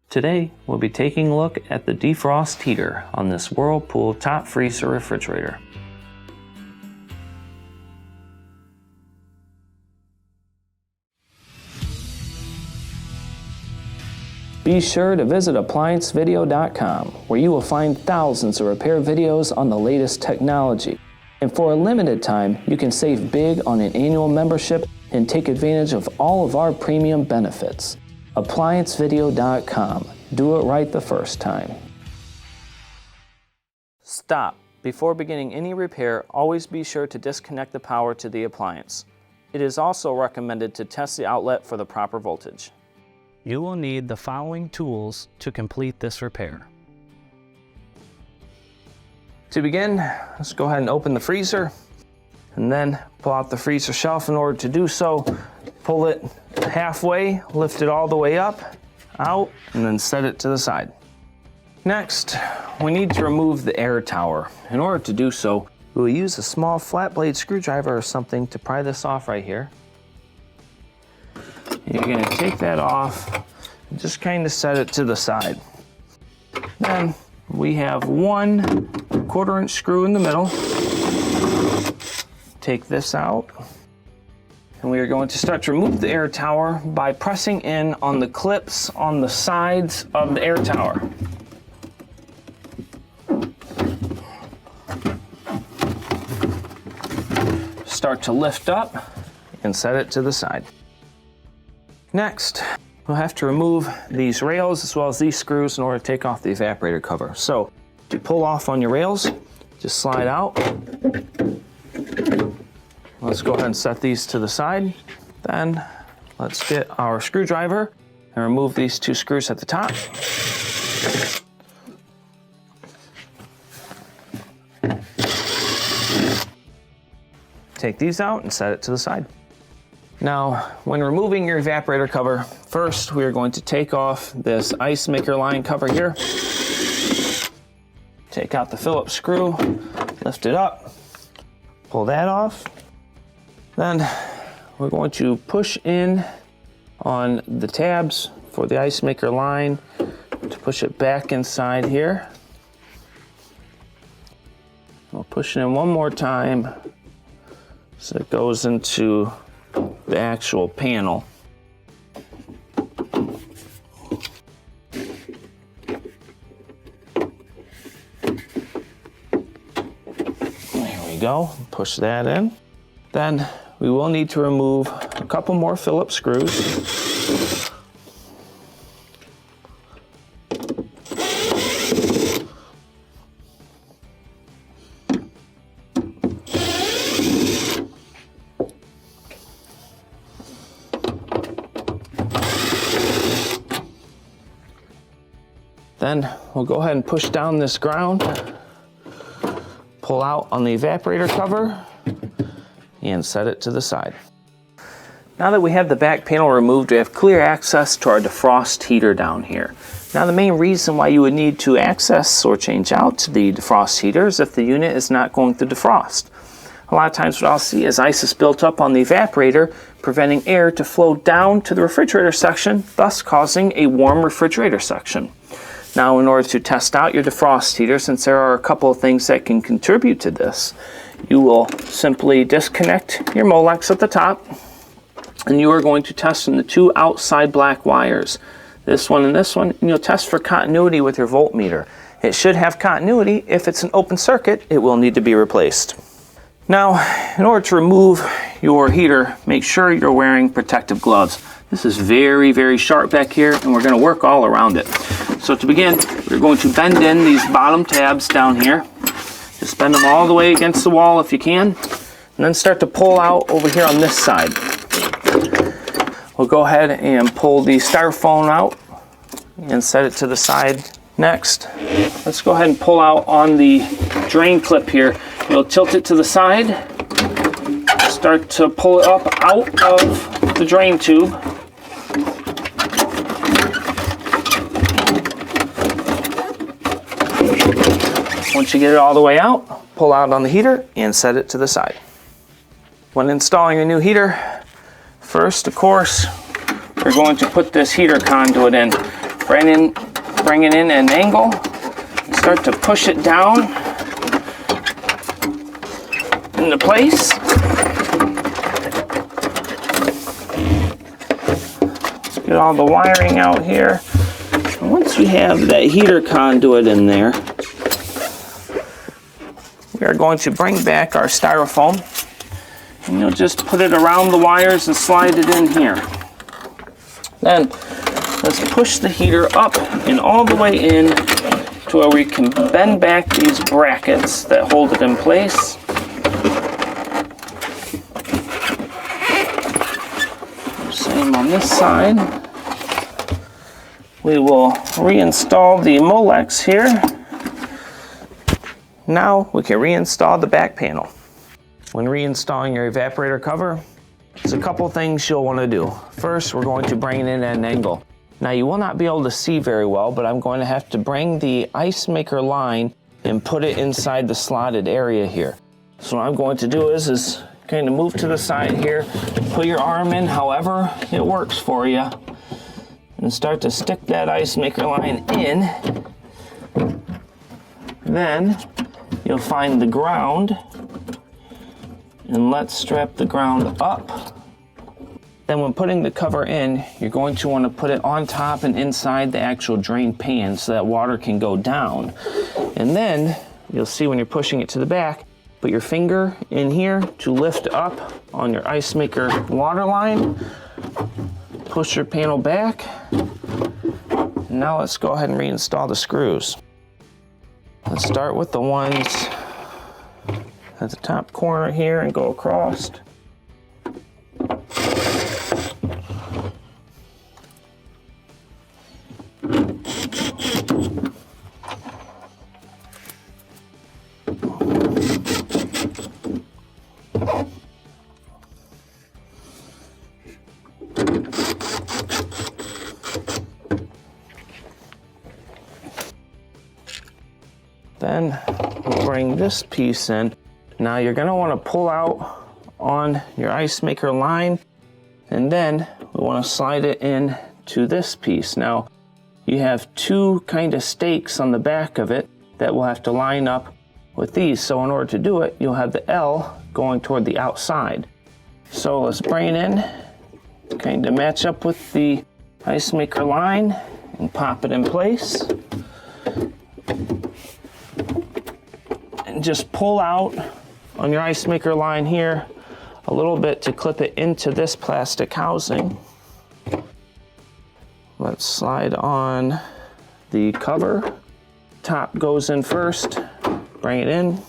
Today, we'll be taking a look at the Defrost heater on this Whirlpool top freezer refrigerator. Be sure to visit ApplianceVideo.com, where you will find thousands of repair videos on the latest technology. And for a limited time, you can save big on an annual membership and take advantage of all of our premium benefits. ApplianceVideo.com. Do it right the first time. Stop. Before beginning any repair, always be sure to disconnect the power to the appliance. It is also recommended to test the outlet for the proper voltage. You will need the following tools to complete this repair. To begin, let's go ahead and open the freezer and then pull out the freezer shelf. In order to do so, pull it halfway, lift it all the way up, out, and then set it to the side. Next, we need to remove the air tower. In order to do so, we'll use a small flat blade screwdriver or something to pry this off right here. You're going to take that off and just kind of set it to the side. Then we have 1 1/4-inch screw in the middle. Take this out. And we are going to start to remove the air tower by pressing in on the clips on the sides of the air tower. Start to lift up and set it to the side. Next, we'll have to remove these rails as well as these screws in order to take off the evaporator cover. So, to pull off on your rails, just slide out. Let's go ahead and set these to the side. Then, let's get our screwdriver and remove these 2 screws at the top. Take these out and set it to the side. Now, when removing your evaporator cover, first we are going to take off this ice maker line cover here. Take out the Phillips screw, lift it up, pull that off. Then we're going to push in on the tabs for the ice maker line to push it back inside here. We'll push it in one more time so it goes into the actual panel. There we go, push that in. Then we will need to remove a couple more Phillips screws. Then we'll go ahead and push down this ground, pull out on the evaporator cover, and set it to the side. Now that we have the back panel removed, we have clear access to our defrost heater down here. Now the main reason why you would need to access or change out the defrost heater is if the unit is not going to defrost. A lot of times what I'll see is ice is built up on the evaporator, preventing air to flow down to the refrigerator section, thus causing a warm refrigerator section. Now, in order to test out your defrost heater, since there are a couple of things that can contribute to this, you will simply disconnect your Molex at the top, and you are going to test in the 2 outside black wires, this one, and you'll test for continuity with your voltmeter. It should have continuity. If it's an open circuit, it will need to be replaced. Now, in order to remove your heater, make sure you're wearing protective gloves. This is very, very sharp back here, and we're going to work all around it. So to begin, we're going to bend in these bottom tabs down here. Just bend them all the way against the wall if you can, and then start to pull out over here on this side. We'll go ahead and pull the styrofoam out and set it to the side. Next, let's go ahead and pull out on the drain clip here. We'll tilt it to the side, start to pull it up out of the drain tube. Once you get it all the way out, pull out on the heater and set it to the side. When installing your new heater, first, of course, we're going to put this heater conduit in. bring it in at an angle, start to push it down into place. Let's get all the wiring out here. And once we have that heater conduit in there, we are going to bring back our styrofoam, and you'll just put it around the wires and slide it in here. Then let's push the heater up and all the way in to where we can bend back these brackets that hold it in place. Same on this side. We will reinstall the Molex here. Now we can reinstall the back panel. When reinstalling your evaporator cover, there's a couple things you'll want to do. First, we're going to bring it in at an angle. Now you will not be able to see very well, but I'm going to have to bring the ice maker line and put it inside the slotted area here. So what I'm going to do is kind of move to the side here, put your arm in however it works for you, and start to stick that ice maker line in. Then you'll find the ground, and let's strap the ground up. Then when putting the cover in, you're going to want to put it on top and inside the actual drain pan so that water can go down. And then you'll see when you're pushing it to the back, put your finger in here to lift up on your ice maker water line, push your panel back. Now let's go ahead and reinstall the screws. Let's start with the ones at the top corner here and go across. Then we'll bring this piece in. Now you're going to want to pull out on your ice maker line, and then we want to slide it in to this piece. Now you have two kind of stakes on the back of it that will have to line up with these. So in order to do it, you'll have the L going toward the outside. So let's bring it in, kind of match up with the ice maker line and pop it in place. And just pull out on your ice maker line here a little bit to clip it into this plastic housing. Let's slide on the cover. Top goes in first, bring it in,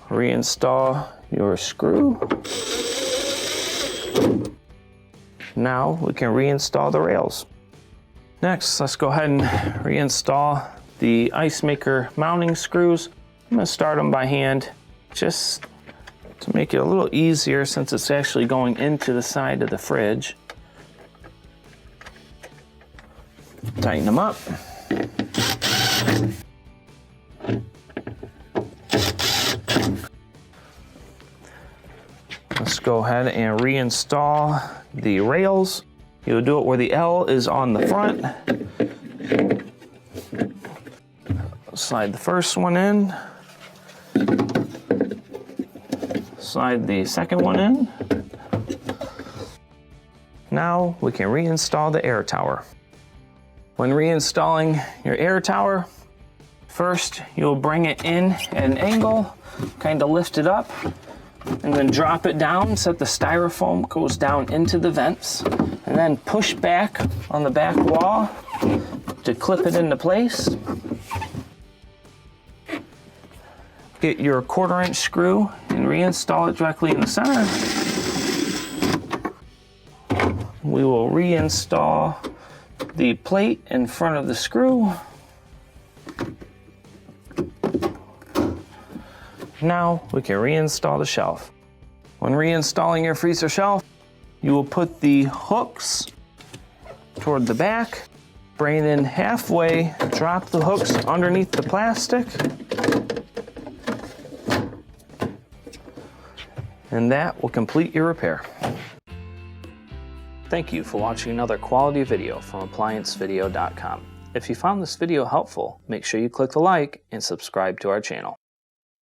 reinstall your screw. Now we can reinstall the rails. Next, let's go ahead and reinstall the ice maker mounting screws. I'm going to start them by hand just to make it a little easier since it's actually going into the side of the fridge. Tighten them up. Let's go ahead and reinstall the rails. You'll do it where the L is on the front. Slide the first one in. Slide the second one in. Now we can reinstall the air tower. When reinstalling your air tower, first you'll bring it in at an angle, kind of lift it up, and then drop it down so that the styrofoam goes down into the vents, and then push back on the back wall to clip it into place. Get your 1/4-inch screw and reinstall it directly in the center. We will reinstall the plate in front of the screw. Now we can reinstall the shelf. When reinstalling your freezer shelf, you will put the hooks toward the back, bring it in halfway, drop the hooks underneath the plastic, and that will complete your repair. Thank you for watching another quality video from ApplianceVideo.com. If you found this video helpful, make sure you click the like and subscribe to our channel.